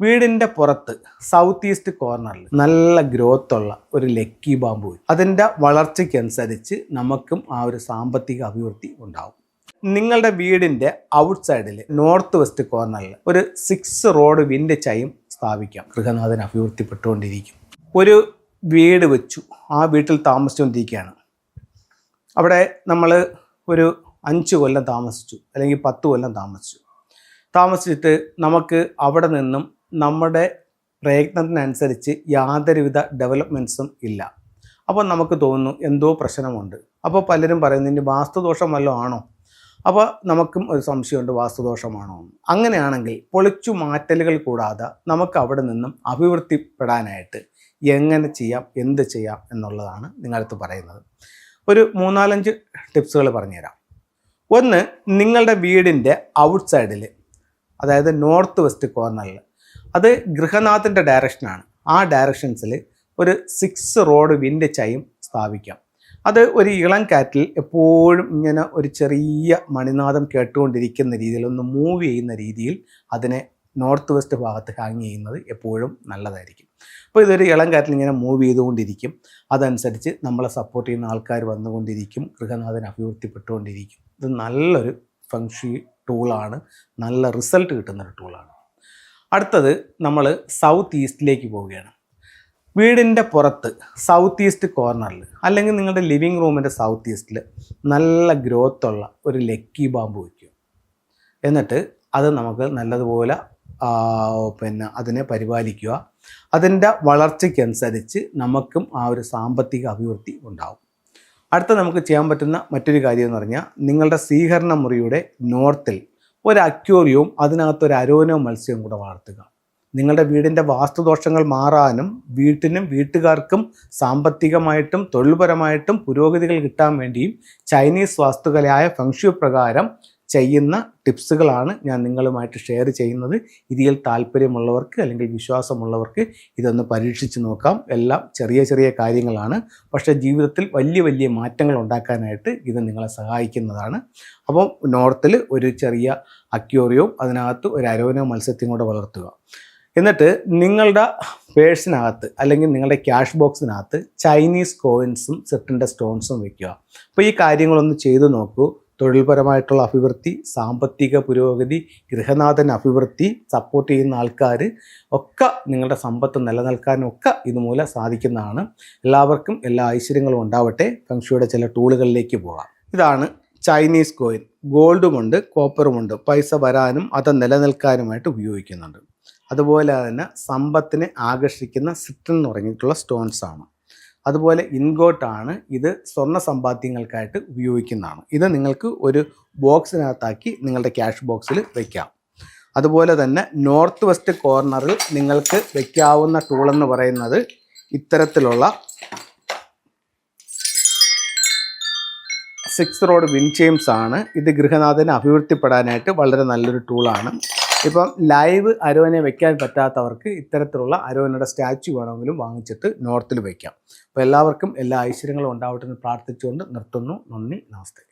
വീടിൻ്റെ പുറത്ത് south east കോർണറിൽ നല്ല ഗ്രോത്ത് ഉള്ള ഒരു ലക്കി ബാമ്പു, അതിൻ്റെ വളർച്ചയ്ക്കനുസരിച്ച് നമുക്കും ആ ഒരു സാമ്പത്തിക അഭിവൃദ്ധി ഉണ്ടാവും. നിങ്ങളുടെ വീടിൻ്റെ ഔട്ട് സൈഡിൽ നോർത്ത് വെസ്റ്റ് കോർണറിൽ ഒരു 6 റോഡ് വിൻഡ് ചൈം സ്ഥാപിക്കാം. ഗൃഹനാഥൻ അഭിവൃദ്ധിപ്പെട്ടുകൊണ്ടിരിക്കും. ഒരു വീട് വെച്ചു, ആ വീട്ടിൽ താമസിച്ചുകൊണ്ടിരിക്കുകയാണ്. അവിടെ നമ്മൾ ഒരു 5 കൊല്ലം താമസിച്ചു, അല്ലെങ്കിൽ 10 കൊല്ലം താമസിച്ചിട്ട് നമുക്ക് അവിടെ നിന്നും നമ്മുടെ പ്രയത്നത്തിനനുസരിച്ച് യാതൊരുവിധ ഡെവലപ്മെൻറ്റ്സും ഇല്ല. അപ്പോൾ നമുക്ക് തോന്നുന്നു എന്തോ പ്രശ്നമുണ്ട്. അപ്പോൾ പലരും പറയുന്നു ഇനി വാസ്തുദോഷം വല്ലതും ആണോ? അപ്പോൾ നമുക്കും ഒരു സംശയമുണ്ട്, വാസ്തുദോഷമാണോ എന്ന്. അങ്ങനെയാണെങ്കിൽ പൊളിച്ചു മാറ്റലുകൾ കൂടാതെ നമുക്ക് അവിടെ നിന്നും അഭിവൃദ്ധിപ്പെടാനായിട്ട് എങ്ങനെ ചെയ്യാം, എന്ത് ചെയ്യാം എന്നുള്ളതാണ് നിങ്ങളടുത്ത് പറയുന്നത്. ഒരു 3-4 ടിപ്സുകൾ പറഞ്ഞുതരാം. ഒന്ന്, നിങ്ങളുടെ വീടിൻ്റെ ഔട്ട് സൈഡിൽ, അതായത് നോർത്ത് വെസ്റ്റ് കോർണറിൽ, അത് ഗൃഹനാഥൻ്റെ ഡയറക്ഷനാണ്. ആ ഡയറക്ഷൻസിൽ ഒരു 6 റോഡ് വിൻഡ് ചൈം സ്ഥാപിക്കാം. അത് ഒരു ഇളം കാറ്റിൽ എപ്പോഴും ഇങ്ങനെ ഒരു ചെറിയ മണിനാദം കേട്ടുകൊണ്ടിരിക്കുന്ന രീതിയിൽ, ഒന്ന് മൂവ് ചെയ്യുന്ന രീതിയിൽ അതിനെ നോർത്ത് വെസ്റ്റ് ഭാഗത്ത് ഹാങ് ചെയ്യുന്നത് എപ്പോഴും നല്ലതായിരിക്കും. അപ്പോൾ ഇതൊരു ഇളം കാറ്റിൽ ഇങ്ങനെ മൂവ് ചെയ്തുകൊണ്ടിരിക്കും. അതനുസരിച്ച് നമ്മളെ സപ്പോർട്ട് ചെയ്യുന്ന ആൾക്കാർ വന്നുകൊണ്ടിരിക്കും. ഗൃഹനാഥൻ അഭിവൃദ്ധിപ്പെട്ടുകൊണ്ടിരിക്കും. ഇത് നല്ലൊരു ഫംഗ്ഷി ടൂളാണ്, നല്ല റിസൾട്ട് കിട്ടുന്നൊരു ടൂളാണ്. അടുത്തത്, നമ്മൾ സൗത്ത് ഈസ്റ്റിലേക്ക് പോവുകയാണ്. വീടിൻ്റെ പുറത്ത് സൗത്ത് ഈസ്റ്റ് കോർണറിൽ, അല്ലെങ്കിൽ നിങ്ങളുടെ ലിവിങ് റൂമിൻ്റെ സൗത്ത് ഈസ്റ്റിൽ നല്ല ഗ്രോത്ത് ഉള്ള ഒരു ലക്കി ബാമ്പു വയ്ക്കുക. എന്നിട്ട് അത് നമുക്ക് നല്ലതുപോലെ അതിനെ പരിപാലിക്കുക. അതിൻ്റെ വളർച്ചയ്ക്കനുസരിച്ച് നമുക്കും ആ ഒരു സാമ്പത്തിക അഭിവൃദ്ധി ഉണ്ടാവും. അടുത്ത നമുക്ക് ചെയ്യാൻ പറ്റുന്ന മറ്റൊരു കാര്യം എന്ന് പറഞ്ഞാൽ, നിങ്ങളുടെ സ്വീകരണ മുറിയുടെ നോർത്തിൽ ഒരു അക്വേറിയവും അതിനകത്തൊരു അരോനോ മത്സ്യവും കൂടെ വളർത്തുക. നിങ്ങളുടെ വീടിൻ്റെ വാസ്തുദോഷങ്ങൾ മാറാനും വീട്ടിനും വീട്ടുകാർക്കും സാമ്പത്തികമായിട്ടും തൊഴിൽപരമായിട്ടും പുരോഗതികൾ കിട്ടാൻ വേണ്ടിയും ചൈനീസ് വാസ്തുകലയായ ഫെങ്ഷു പ്രകാരം ചെയ്യുന്ന ടിപ്സുകളാണ് ഞാൻ നിങ്ങളുമായിട്ട് ഷെയർ ചെയ്യുന്നത്. ഇതിൽ താല്പര്യമുള്ളവർക്ക് അല്ലെങ്കിൽ വിശ്വാസമുള്ളവർക്ക് ഇതൊന്ന് പരീക്ഷിച്ച് നോക്കാം. എല്ലാം ചെറിയ ചെറിയ കാര്യങ്ങളാണ്, പക്ഷേ ജീവിതത്തിൽ വലിയ വലിയ മാറ്റങ്ങൾ ഉണ്ടാക്കാനായിട്ട് ഇത് നിങ്ങളെ സഹായിക്കുന്നതാണ്. അപ്പം നോർത്തിൽ ഒരു ചെറിയ അക്വേറിയവും അതിനകത്ത് ഒരു അരോനോ മത്സ്യത്തെയും കൂടെ വളർത്തുക. എന്നിട്ട് നിങ്ങളുടെ പേഴ്സിനകത്ത് അല്ലെങ്കിൽ നിങ്ങളുടെ ക്യാഷ് ബോക്സിനകത്ത് ചൈനീസ് കോയിൻസും സെറ്റിൻ്റെ സ്റ്റോൺസും വയ്ക്കുക. അപ്പോൾ ഈ കാര്യങ്ങളൊന്ന് ചെയ്തു നോക്കൂ. തൊഴിൽപരമായിട്ടുള്ള അഭിവൃദ്ധി, സാമ്പത്തിക പുരോഗതി, ഗൃഹനാഥൻ അഭിവൃദ്ധി, സപ്പോർട്ട് ചെയ്യുന്ന ആൾക്കാർ ഒക്കെ നിങ്ങളുടെ സമ്പത്ത് നിലനിൽക്കാനൊക്കെ ഇതുമൂലം സാധിക്കുന്നതാണ്. എല്ലാവർക്കും എല്ലാ ഐശ്വര്യങ്ങളും ഉണ്ടാവട്ടെ. ഫെങ്ഷുയുടെ ചില ടൂളുകളിലേക്ക് പോകാം. ഇതാണ് ചൈനീസ് കോയിൻ. ഗോൾഡുമുണ്ട്, കോപ്പറുമുണ്ട്. പൈസ വരാനും അത് നിലനിൽക്കാനുമായിട്ട് ഉപയോഗിക്കുന്നുണ്ട്. അതുപോലെ തന്നെ സമ്പത്തിനെ ആകർഷിക്കുന്ന സിട്രൺ എന്ന് പറഞ്ഞിട്ടുള്ള സ്റ്റോൺസ് ആണ്. അതുപോലെ ഇൻഗോട്ടാണ്. ഇത് സ്വർണ്ണ സമ്പാദ്യങ്ങൾക്കായിട്ട് ഉപയോഗിക്കുന്നതാണ്. ഇത് നിങ്ങൾക്ക് ഒരു ബോക്സിനകത്താക്കി നിങ്ങളുടെ ക്യാഷ് ബോക്സിൽ വയ്ക്കാം. അതുപോലെ തന്നെ നോർത്ത് വെസ്റ്റ് കോർണറിൽ നിങ്ങൾക്ക് വയ്ക്കാവുന്ന ടൂളെന്ന് പറയുന്നത് ഇത്തരത്തിലുള്ള 6 റോഡ് വിൻഡ് ചൈംസ് ആണ്. ഇത് ഗൃഹനാഥനെ അഭിവൃദ്ധിപ്പെടാനായിട്ട് വളരെ നല്ലൊരു ടൂളാണ്. ഇപ്പം ലൈവ് അരോനെ വെക്കാൻ പറ്റാത്തവർക്ക് ഇത്തരത്തിലുള്ള അരോനയുടെ സ്റ്റാച്ചു വേണമെങ്കിലും വാങ്ങിച്ചിട്ട് നോർത്തിൽ വയ്ക്കാം. അപ്പോൾ എല്ലാവർക്കും എല്ലാ ഐശ്വര്യങ്ങളും ഉണ്ടാവട്ടെ എന്ന് പ്രാർത്ഥിച്ചുകൊണ്ട് നിർത്തുന്നു. നന്ദി, നമസ്തേ.